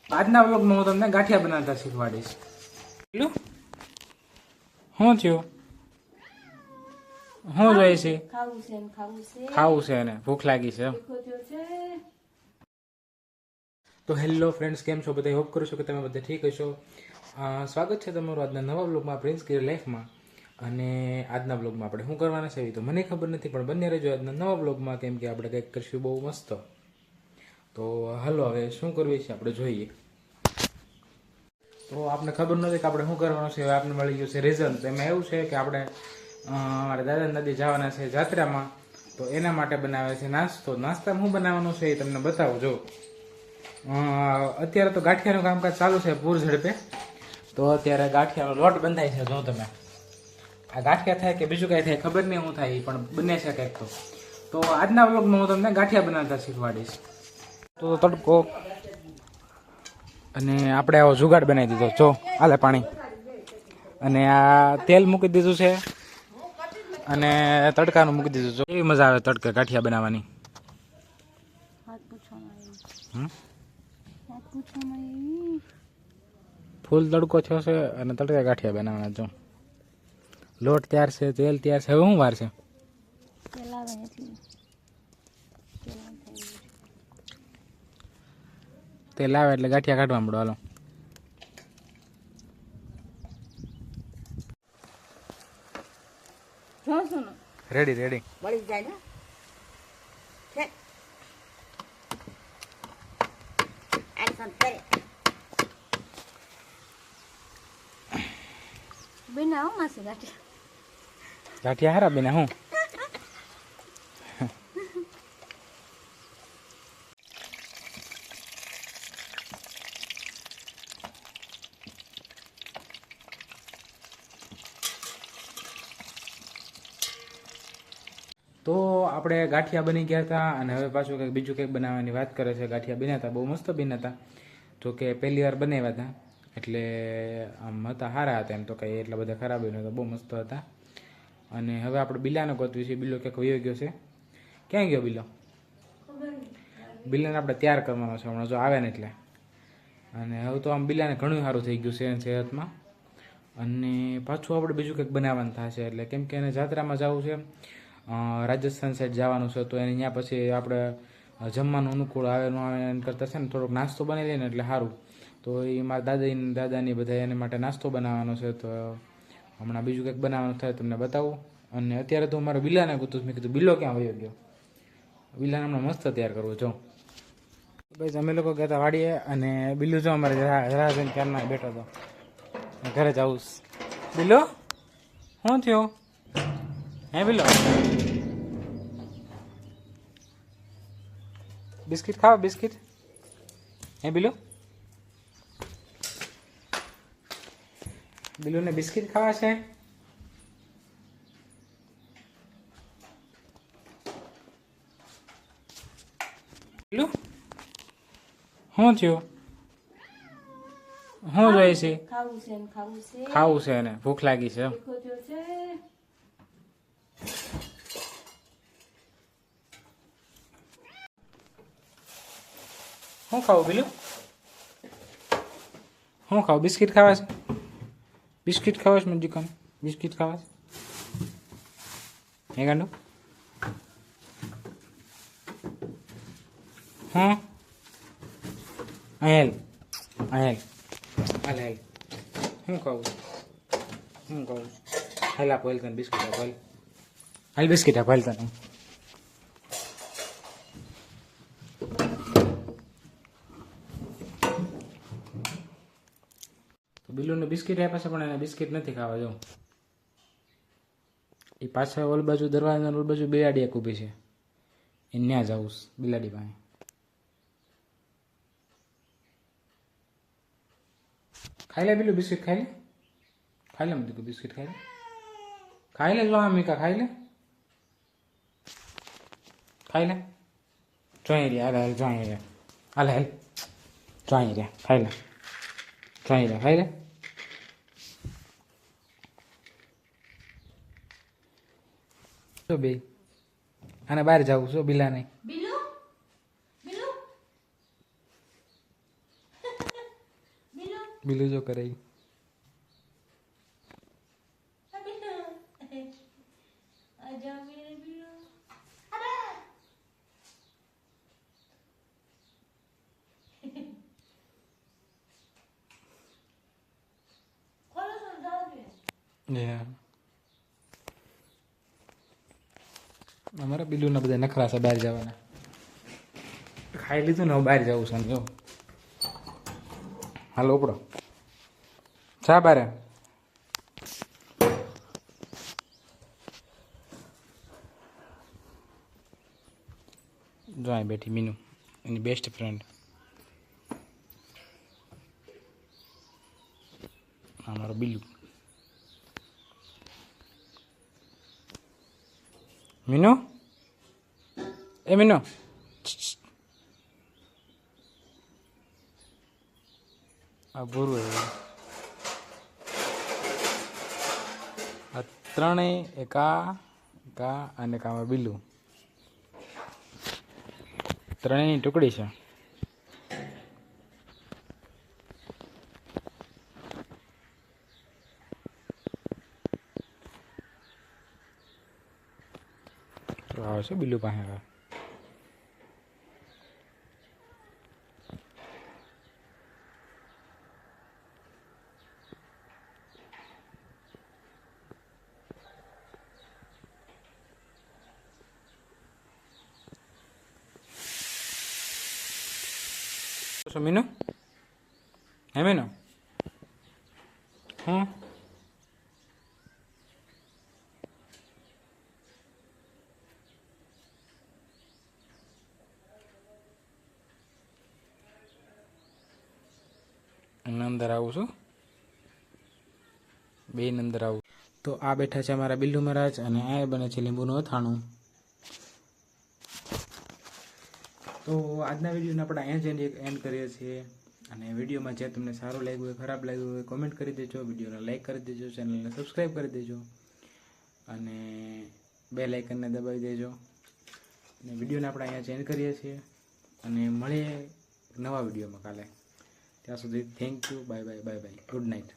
આજના વ્લોગમાં હું તમને ગાંઠિયા બનાવતા શીખવાડીશ. શું થયું? શું જોઈએ છે? ખાવું છે ને ભૂખ લાગી છે. તો હેલો ફ્રેન્ડ્સ, કેમ છો બધા? હોપ કરું છું કે તમે બધા ઠીક હશો. સ્વાગત છે તમારું આજના નવા વ્લોગમાં, પ્રિન્સ ગીર લાઈફમાં. અને આજના વ્લોગમાં આપણે શું કરવાના છે એ તો મને ખબર નથી, પણ બંને રહેજો આજના નવા વ્લોગમાં, કેમ કે આપણે કંઈક કરશું બહુ મસ્ત. તો હાલો હવે શું કરવું છે આપણે જોઈએ. તો આપને ખબર નથી કે આપણે શું કરવાનું છે. હવે આપણે મળી ગયું છે રિઝલ્ટ. એમાં એવું છે કે આપણે અમારા દાદા દાદી જવાના છે જાત્રામાં, તો એના માટે બનાવે છે નાસ્તો. નાસ્તામાં શું બનાવવાનું છે એ તમને બતાવું. જો અત્યારે તો ગાંઠિયાનું કામકાજ ચાલુ છે પૂર ઝડપે. તો અત્યારે ગાંઠિયાનો લોટ બંધાય છે. જો તમે આ ગાંઠિયા થાય કે બીજું કાંઈ થાય ખબર નહીં શું થાય, એ પણ બને છે કંઈક. તો આજના વ્લોગમાં હું તમને ગાંઠિયા બનાવતા શીખવાડીશ. તો તડકો અને આપણે આવો જુગાડ બનાવી દીધો. જો આલે પાણી, અને આ તેલ મૂકી દીધું છે, અને તડકાનું મૂકી દીધું. જો એવી મજા આવે તડકે ગાંઠિયા બનાવવાની. ફૂલ તડકો થયો છે અને તડકે ગાંઠિયા બનાવવાના. જો લોટ તૈયાર છે, તેલ તૈયાર છે. હવે શું વાર છે? તેલ આવે એટલે ગાંઠિયા કાઢવા મળો. હાલો રેડી રેડી. બળી જાય ને એક્શન કરે બનાવો માસી ગાંઠિયા હારા બેના. હું તો આપણે ગાંઠિયા બની ગયા હતા, અને હવે પાછું કંઈક બીજું કંઈક બનાવવાની વાત કરે છે. ગાંઠિયા બન્યા હતા, બહુ મસ્ત બન્યા હતા. જો કે પહેલી વાર બનાવ્યા હતા એટલે આમ હતા સારા હતા, એમ તો કંઈ એટલા બધા ખરાબ બન્યા હતા, બહુ મસ્ત હતા. અને હવે આપણે બિલાને ગોતવી છે. બિલ્લો ક્યાંક વયો ગયો છે. ક્યાં ગયો બિલ્લો? બિલ્લાને આપણે તૈયાર કરવાનો છે હમણાં, જો આવે ને એટલે. અને હવે તો આમ બિલ્લાને ઘણું સારું થઈ ગયું છે સેહતમાં. અને પાછું આપણે બીજું કંઈક બનાવવાનું થશે, એટલે કેમ કે એને જાત્રામાં જવું છે, રાજસ્થાન સાઈડ જવાનું છે. તો એને ત્યાં પછી આપણે જમવાનું અનુકૂળ આવે ન આવે એના કરતાં છે ને થોડોક નાસ્તો બનાવી લઈએ ને એટલે સારું. તો એ મારા દાદાની બધા એના માટે નાસ્તો બનાવવાનો છે. તો હમણાં બીજું કંઈક બનાવવાનું થાય તમને બતાવું. અને અત્યારે તો મારે બિલ્લાને ગોતું. મેં કીધું બિલ્લો ક્યાં વયો ગયો? બિલ્લાને હમણાં મસ્ત તૈયાર કરવો. જો ભાઈ અમે લોકો ગયા હતા વાડીએ, અને બિલ્લું જો અમારે જરા જઈને ક્યારના બેઠો હતો. ઘરે જવું. બિલ્લો શું થયું? હે બિલ્લો, બિસ્કિટ ખાવા? બિસ્કિટ હે બિલ્લો? બિલ્લુને બિસ્કિટ ખાવા છે? બિલ્લુ શું થયું? શું જોઈએ છે? ખાવું છે ને ભૂખ લાગી છે. શું ખાવું બિલ્લુ? શું ખાવું? બિસ્કિટ ખાવા છે? બિસ્કિટ ખાવા છે? મને દુકાન બિસ્કિટ ખાવા છે? હે ગાંડો? હા અહીં અહીં હાલ હાલ. શું ખાવું? શું ખાવું? હાલ આપો, હાલ તને બિસ્કિટ આપો. હાલ હાલ બિસ્કિટ આપો. હાલ તને તો બિલ્લુને બિસ્કિટ આપ્યા છે, પણ એને બિસ્કિટ નથી ખાવા. જો એ પાછળ ઓલ બાજુ દરવાજા ઓલ બાજુ બિલાડી એક ઊભી છે, એ ત્યાં જવું બિલાડી પાસે. ખાઈ લે બિલ્લુ, બિસ્કિટ ખાઈ લે. ખાઈ લે બધું બિસ્કિટ ખાઈ લે. ખાઈ લે લો મીકા, ખાઈ લે. ખાઈ લે. જોઈ રહ્યા. હાલ હાલ જોઈ રહ્યા. હાલ હાલ જોઈ રહ્યા. ખાઈ લે. જોઈ રહ્યા. ખાઈ લે. તો બે આને બહાર જવું છો બિલા નહીં. બિલ્લુ જો કરે અમારા બિલ્લુના બધા નખરા છે બહાર જવાના. ખાઈ લીધું ને હવે બહાર જવું છે જો. હાલો ઉપડો ચા બારે. જો અહીં બેઠી મીનુ, એની બેસ્ટ ફ્રેન્ડ. અમારો બિલ્લુ. મીનુ, એ મીનુ, આ બોરું આ ત્રણેય એક આ અને કામાં બિલ્લુ ત્રણેયની ટુકડી છે. તો આવે છે બિલ્લુ પાસે હવે. શું મીનુ? હે મીનુ? હું અંદર આવું છું, બેન અંદર આવું. તો આ બેઠા છે અમારા બિલ્લુ મહારાજ અને આ બને છે લીંબુનું અથાણું. તો આજના વિડીયોને આપણે અહીંયા જ એન્ડ કરીએ છીએ. અને વિડીયોમાં જે તમને સારું લાગ્યું હોય, ખરાબ લાગ્યું હોય, કોમેન્ટ કરી દેજો, વિડીયોને લાઇક કરી દેજો, ચેનલને સબસ્ક્રાઈબ કરી દેજો અને બેલ આઇકનને દબાવી દેજો. અને વિડીયોને આપણે અહીંયા જ એન્ડ કરીએ છીએ અને મળીએ નવા વિડીયોમાં કાલે. ત્યાં સુધી thank you, bye bye, bye bye, good night.